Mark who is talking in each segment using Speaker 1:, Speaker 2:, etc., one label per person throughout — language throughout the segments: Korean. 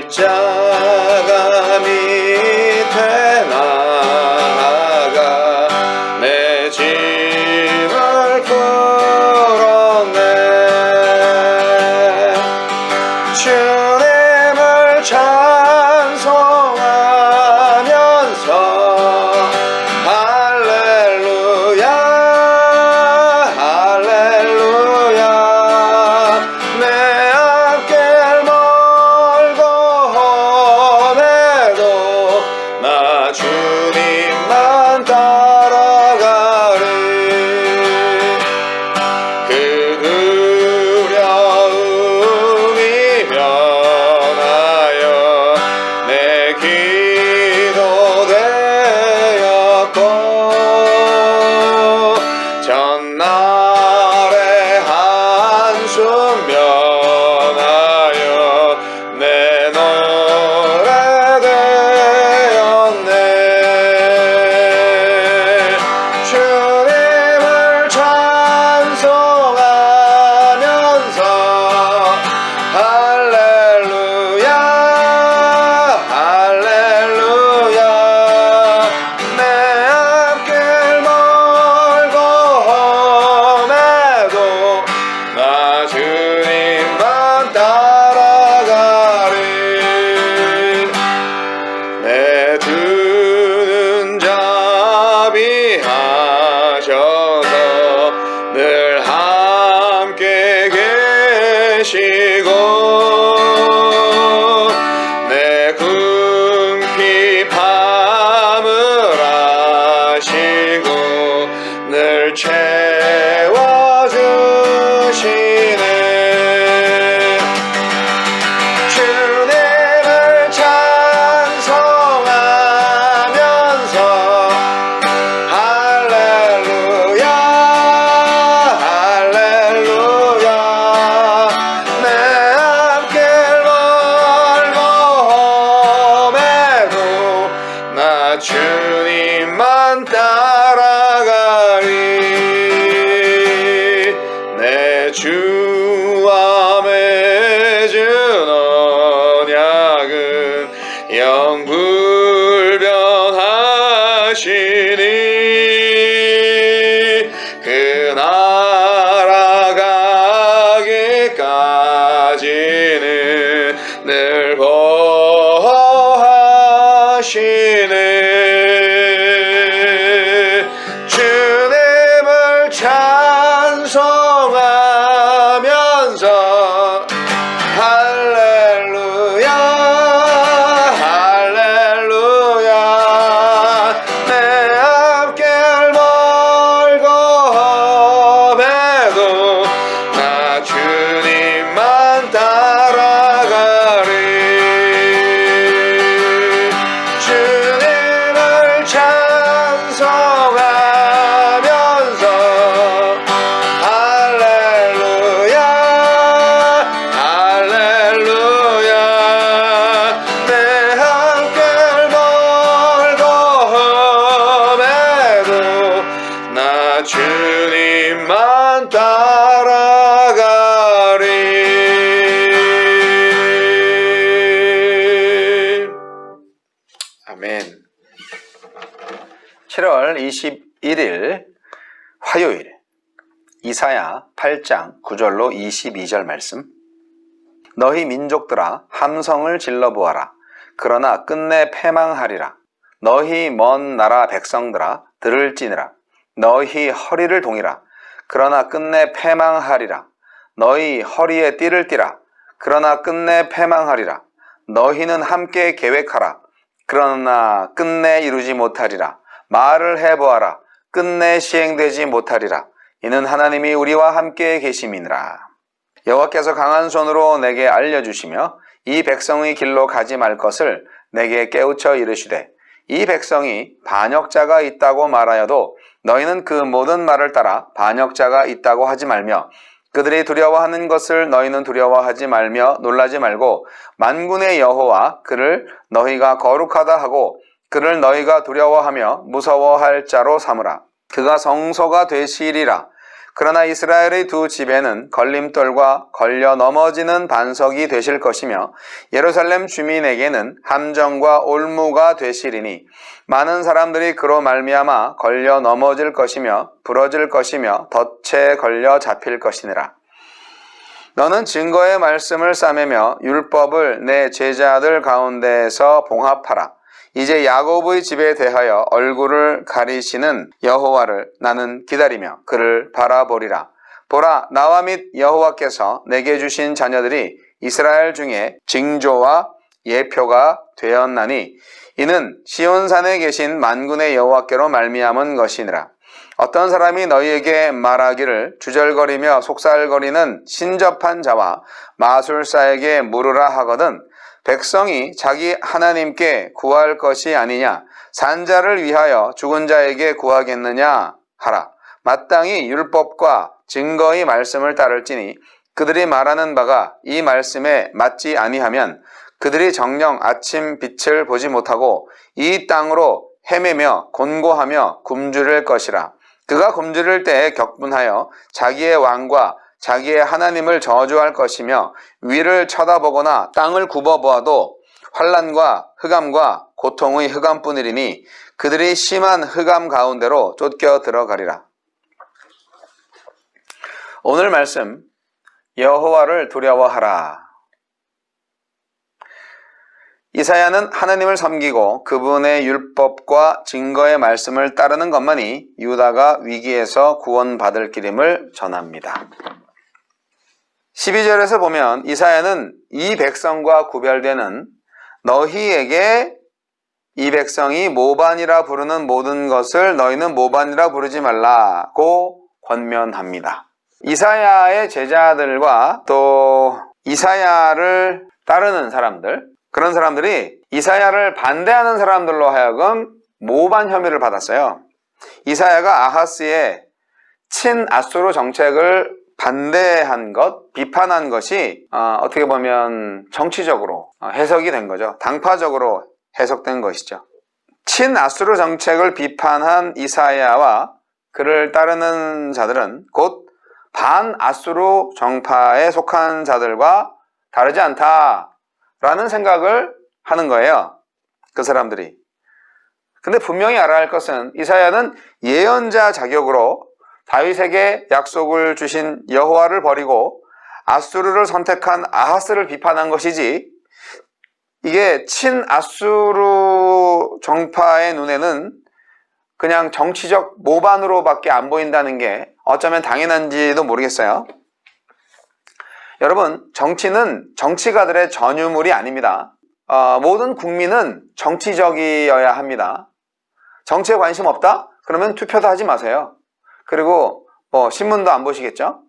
Speaker 1: 십자가 밑에 나아가 내 짐을 풀었네. 주님을 찬송하면서 할렐루야 할렐루야. 내 앞길 멀고 험해도 나 주님만 따라가리. 그 두려움이 면하여 내 기도 되었고 전날의 한숨 면하여 내 노래 되었네. 주님을 찬송하면서 할렐루야 할렐루야. 내 앞길 멀고 험해도 나 주님만 따라가리. 내 두 눈 자비하셔서 늘 함께 계시고 내 궁핍 밤을 아시고 늘 채워주시네. 주님을 찬송하면서 할렐루야 할렐루야. 내 앞길 멀고 험해도 나 주님만 따라가리. 내 주와 맺은 언약은 영불변하시니 그 나라 가기까지는 늘 보호하시네. 주님을 찬송하면서 할렐루야 할렐루야. 내 앞길 멀고 험해도 나 주님만 따라가리. 주님을 찬송하면서 할렐루야 할렐루야. 내 앞길 멀고 험해도 나 주님만 따라가리. 아멘. 7월 21일 화요일 이사야 8장 9절로 22절 말씀. 너희 민족들아 함성을 질러보아라. 그러나 끝내 패망하리라. 너희 먼 나라 백성들아 들을지니라. 너희 허리를 동이라. 그러나 끝내 패망하리라. 너희 허리에 띠를 띠라. 그러나 끝내 패망하리라. 너희는 함께 계획하라. 그러나 끝내 이루지 못하리라. 말을 해보아라. 끝내 시행되지 못하리라. 이는 하나님이 우리와 함께 계심이니라. 여호와께서 강한 손으로 내게 알려주시며 이 백성의 길로 가지 말 것을 내게 깨우쳐 이르시되 이 백성이 반역자가 있다고 말하여도 너희는 그 모든 말을 따라 반역자가 있다고 하지 말며 그들이 두려워하는 것을 너희는 두려워하지 말며 놀라지 말고 만군의 여호와 그를 너희가 거룩하다 하고 그를 너희가 두려워하며 무서워할 자로 삼으라. 그가 성소가 되시리라. 그러나 이스라엘의 두 집에는 걸림돌과 걸려 넘어지는 반석이 되실 것이며 예루살렘 주민에게는 함정과 올무가 되시리니 많은 사람들이 그로 말미암아 걸려 넘어질 것이며 부러질 것이며 덫에 걸려 잡힐 것이니라. 너는 증거의 말씀을 싸매며 율법을 내 제자들 가운데에서 봉합하라. 이제 야곱의 집에 대하여 얼굴을 가리시는 여호와를 나는 기다리며 그를 바라보리라. 보라, 나와 및 여호와께서 내게 주신 자녀들이 이스라엘 중에 징조와 예표가 되었나니 이는 시온산에 계신 만군의 여호와께로 말미암은 것이니라. 어떤 사람이 너희에게 말하기를 주절거리며 속살거리는 신접한 자와 마술사에게 물으라 하거든 백성이 자기 하나님께 구할 것이 아니냐 산자를 위하여 죽은 자에게 구하겠느냐 하라. 마땅히 율법과 증거의 말씀을 따를지니 그들이 말하는 바가 이 말씀에 맞지 아니하면 그들이 정녕 아침 빛을 보지 못하고 이 땅으로 헤매며 곤고하며 굶주릴 것이라. 그가 굶주릴 때에 격분하여 자기의 왕과 자기의 하나님을 저주할 것이며 위를 쳐다보거나 땅을 굽어보아도 환난과 흑암과 고통의 흑암뿐이리니 그들이 심한 흑암 가운데로 쫓겨 들어가리라. 오늘 말씀 여호와를 두려워하라. 이사야는 하나님을 섬기고 그분의 율법과 증거의 말씀을 따르는 것만이 유다가 위기에서 구원받을 길임을 전합니다. 12절에서 보면 이사야는 이 백성과 구별되는 너희에게 이 백성이 모반이라 부르는 모든 것을 너희는 모반이라 부르지 말라고 권면합니다. 이사야의 제자들과 또 이사야를 따르는 사람들, 그런 사람들이 이사야를 반대하는 사람들로 하여금 모반 혐의를 받았어요. 이사야가 아하스의 친아수르 정책을 반대한 것, 비판한 것이 어떻게 보면 정치적으로 해석이 된 거죠. 당파적으로 해석된 것이죠. 친아수르 정책을 비판한 이사야와 그를 따르는 자들은 곧 반아수르 정파에 속한 자들과 다르지 않다라는 생각을 하는 거예요. 그 사람들이. 근데 분명히 알아야 할 것은 이사야는 예언자 자격으로 다윗에게 약속을 주신 여호와를 버리고 아수르를 선택한 아하스를 비판한 것이지, 이게 친아수르 정파의 눈에는 그냥 정치적 모반으로밖에 안 보인다는 게 어쩌면 당연한지도 모르겠어요. 여러분, 정치는 정치가들의 전유물이 아닙니다. 모든 국민은 정치적이어야 합니다. 정치에 관심 없다? 그러면 투표도 하지 마세요. 그리고 신문도 안 보시겠죠?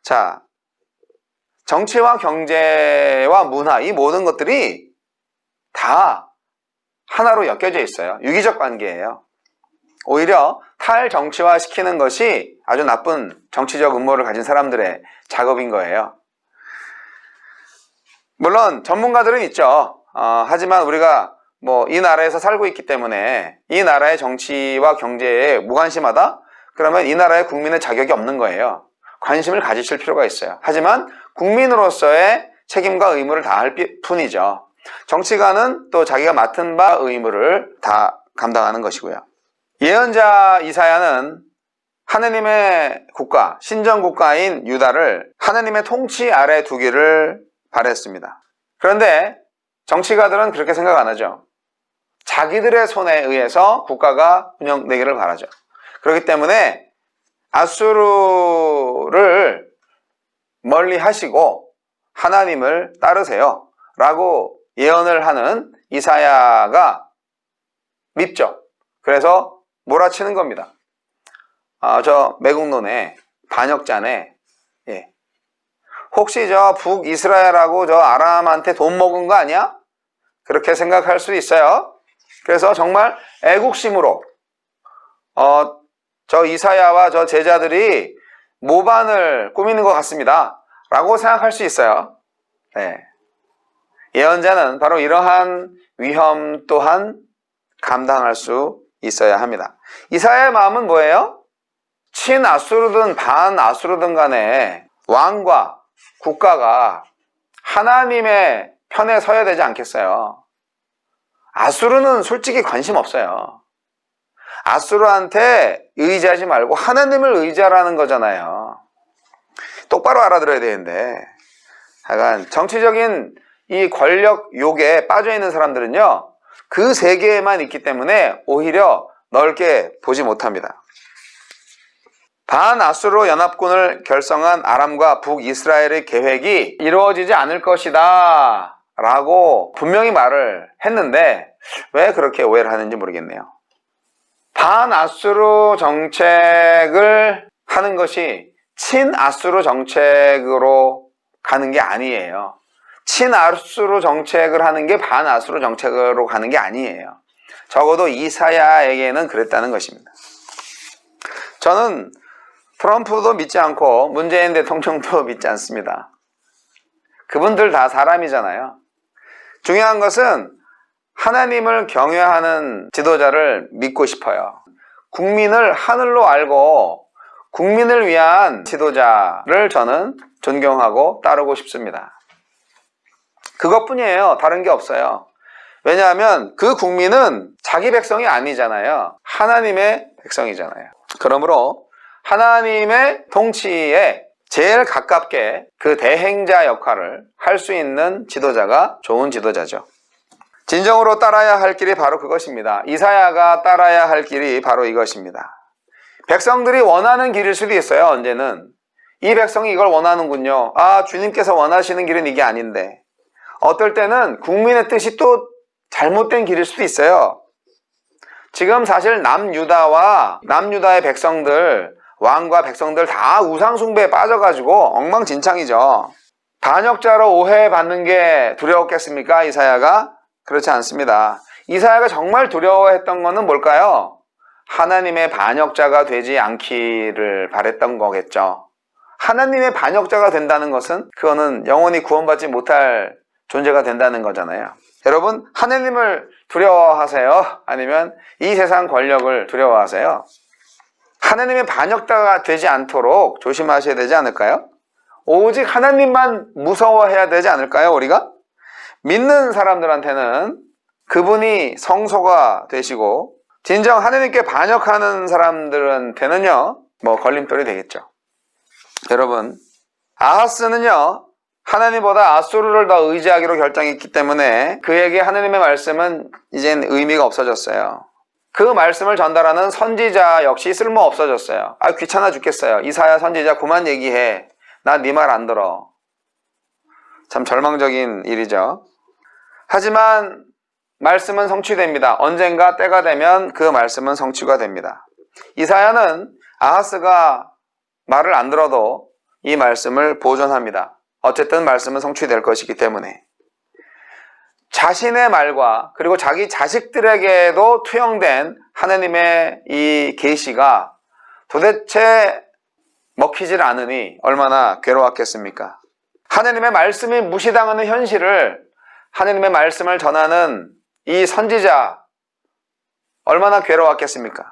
Speaker 1: 자, 정치와 경제와 문화, 이 모든 것들이 다 하나로 엮여져 있어요. 유기적 관계예요. 오히려 탈정치화 시키는 것이 아주 나쁜 정치적 음모를 가진 사람들의 작업인 거예요. 물론 전문가들은 있죠. 하지만 우리가 이 나라에서 살고 있기 때문에 이 나라의 정치와 경제에 무관심하다? 그러면 이 나라의 국민의 자격이 없는 거예요. 관심을 가지실 필요가 있어요. 하지만 국민으로서의 책임과 의무를 다할 뿐이죠. 정치가는 또 자기가 맡은 바 의무를 다 감당하는 것이고요. 예언자 이사야는 하느님의 국가, 신정국가인 유다를 하느님의 통치 아래 두기를 바랬습니다. 그런데 정치가들은 그렇게 생각 안 하죠. 자기들의 손에 의해서 국가가 운영되기를 바라죠. 그렇기 때문에 아수르를 멀리 하시고 하나님을 따르세요 라고 예언을 하는 이사야가 밉죠. 그래서 몰아치는 겁니다. 저 매국노네, 반역자네, 혹시 저 북이스라엘하고 저 아람한테 돈 먹은 거 아니야? 그렇게 생각할 수 있어요. 그래서 정말 애국심으로 저 이사야와 저 제자들이 모반을 꾸미는 것 같습니다 라고 생각할 수 있어요. 예언자는 바로 이러한 위험 또한 감당할 수 있어야 합니다. 이사야의 마음은 뭐예요? 친아수르든 반아수르든 간에 왕과 국가가 하나님의 편에 서야 되지 않겠어요? 아수르는 솔직히 관심 없어요. 아수르한테 의지하지 말고 하나님을 의지하라는 거잖아요. 똑바로 알아들어야 되는데, 하여간 정치적인 이 권력 욕에 빠져있는 사람들은요, 그 세계에만 있기 때문에 오히려 넓게 보지 못합니다. 반아수르 연합군을 결성한 아람과 북이스라엘의 계획이 이루어지지 않을 것이다 라고 분명히 말을 했는데 왜 그렇게 오해를 하는지 모르겠네요. 반아수르 정책을 하는 것이 친아수르 정책으로 가는 게 아니에요. 친아수르 정책을 하는 게 반아수르 정책으로 가는 게 아니에요. 적어도 이사야에게는 그랬다는 것입니다. 저는 트럼프도 믿지 않고 문재인 대통령도 믿지 않습니다. 그분들 다 사람이잖아요. 중요한 것은 하나님을 경외하는 지도자를 믿고 싶어요. 국민을 하늘로 알고 국민을 위한 지도자를 저는 존경하고 따르고 싶습니다. 그것뿐이에요. 다른 게 없어요. 왜냐하면 그 국민은 자기 백성이 아니잖아요. 하나님의 백성이잖아요. 그러므로 하나님의 통치에 제일 가깝게 그 대행자 역할을 할 수 있는 지도자가 좋은 지도자죠. 진정으로 따라야 할 길이 바로 그것입니다. 이사야가 따라야 할 길이 바로 이것입니다. 백성들이 원하는 길일 수도 있어요. 언제는 이 백성이 이걸 원하는군요. 아, 주님께서 원하시는 길은 이게 아닌데, 어떨 때는 국민의 뜻이 또 잘못된 길일 수도 있어요. 지금 사실 남유다의 백성들, 왕과 백성들 다 우상숭배에 빠져가지고 엉망진창이죠. 반역자로 오해받는 게 두려웠겠습니까? 이사야가? 그렇지 않습니다. 이사야가 정말 두려워했던 것은 뭘까요? 하나님의 반역자가 되지 않기를 바랬던 거겠죠. 하나님의 반역자가 된다는 것은 그거는 영원히 구원받지 못할 존재가 된다는 거잖아요. 여러분, 하나님을 두려워하세요? 아니면 이 세상 권력을 두려워하세요? 하나님의 반역자가 되지 않도록 조심하셔야 되지 않을까요? 오직 하나님만 무서워해야 되지 않을까요, 우리가? 믿는 사람들한테는 그분이 성소가 되시고, 진정 하나님께 반역하는 사람들한테는요, 걸림돌이 되겠죠. 여러분, 아하스는요, 하나님보다 아수르를 더 의지하기로 결정했기 때문에 그에게 하나님의 말씀은 이젠 의미가 없어졌어요. 그 말씀을 전달하는 선지자 역시 쓸모 없어졌어요. 아, 귀찮아 죽겠어요. 이사야 선지자 그만 얘기해. 나 네 말 안 들어. 참 절망적인 일이죠. 하지만 말씀은 성취됩니다. 언젠가 때가 되면 그 말씀은 성취가 됩니다. 이사야는 아하스가 말을 안 들어도 이 말씀을 보존합니다. 어쨌든 말씀은 성취될 것이기 때문에. 자신의 말과 그리고 자기 자식들에게도 투영된 하나님의 이 계시가 도대체 먹히질 않으니 얼마나 괴로웠겠습니까? 하나님의 말씀이 무시당하는 현실을 하나님의 말씀을 전하는 이 선지자 얼마나 괴로웠겠습니까?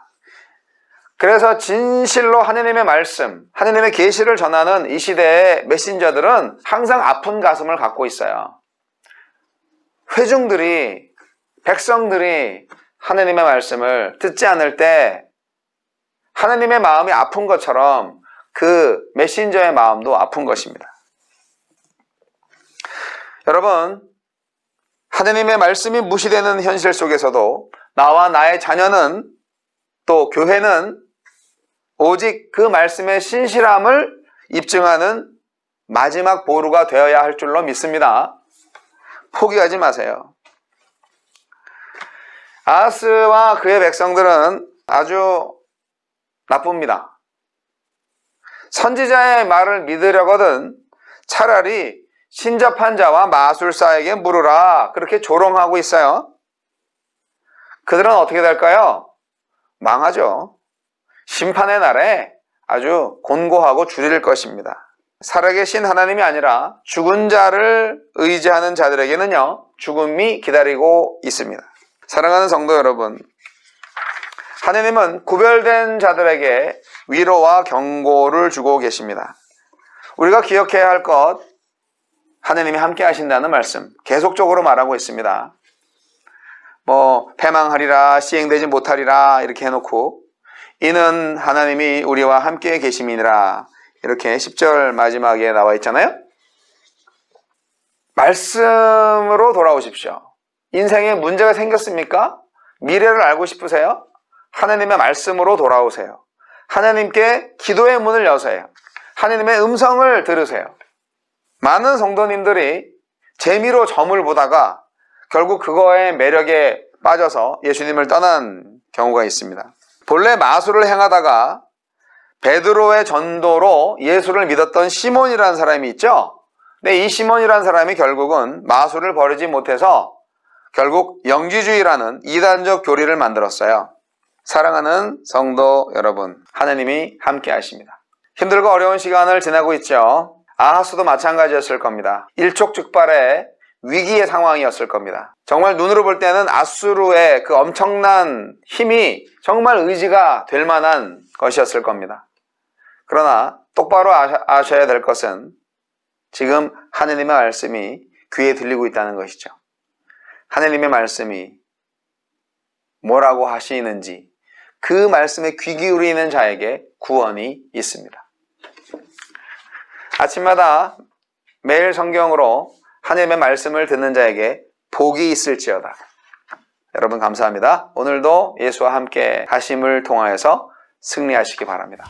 Speaker 1: 그래서 진실로 하나님의 말씀, 하나님의 계시를 전하는 이 시대의 메신저들은 항상 아픈 가슴을 갖고 있어요. 회중들이, 백성들이 하나님의 말씀을 듣지 않을 때 하나님의 마음이 아픈 것처럼 그 메신저의 마음도 아픈 것입니다. 여러분, 하나님의 말씀이 무시되는 현실 속에서도 나와 나의 자녀는, 또 교회는 오직 그 말씀의 신실함을 입증하는 마지막 보루가 되어야 할 줄로 믿습니다. 포기하지 마세요. 아하스와 그의 백성들은 아주 나쁩니다. 선지자의 말을 믿으려거든 차라리 신접한 자와 마술사에게 물으라, 그렇게 조롱하고 있어요. 그들은 어떻게 될까요? 망하죠. 심판의 날에 아주 곤고하고 줄일 것입니다. 살아계신 하나님이 아니라 죽은 자를 의지하는 자들에게는요, 죽음이 기다리고 있습니다. 사랑하는 성도 여러분, 하느님은 구별된 자들에게 위로와 경고를 주고 계십니다. 우리가 기억해야 할 것, 하느님이 함께 하신다는 말씀 계속적으로 말하고 있습니다. 패망하리라, 시행되지 못하리라 이렇게 해놓고 이는 하나님이 우리와 함께 계심이니라 이렇게 10절 마지막에 나와 있잖아요. 말씀으로 돌아오십시오. 인생에 문제가 생겼습니까? 미래를 알고 싶으세요? 하나님의 말씀으로 돌아오세요. 하나님께 기도의 문을 여세요. 하나님의 음성을 들으세요. 많은 성도님들이 재미로 점을 보다가 결국 그거의 매력에 빠져서 예수님을 떠난 경우가 있습니다. 본래 마술을 행하다가 베드로의 전도로 예수를 믿었던 시몬이라는 사람이 있죠. 근데 이 시몬이라는 사람이 결국은 마술을 버리지 못해서 결국 영지주의라는 이단적 교리를 만들었어요. 사랑하는 성도 여러분, 하나님이 함께 하십니다. 힘들고 어려운 시간을 지나고 있죠. 아하스도 마찬가지였을 겁니다. 일촉즉발의 위기의 상황이었을 겁니다. 정말 눈으로 볼 때는 아수르의 그 엄청난 힘이 정말 의지가 될 만한 것이었을 겁니다. 그러나 똑바로 아셔야 될 것은 지금 하느님의 말씀이 귀에 들리고 있다는 것이죠. 하느님의 말씀이 뭐라고 하시는지 그 말씀에 귀 기울이는 자에게 구원이 있습니다. 아침마다 매일 성경으로 하나님의 말씀을 듣는 자에게 복이 있을지어다. 여러분 감사합니다. 오늘도 예수와 함께 하심을 통하여서 승리하시기 바랍니다.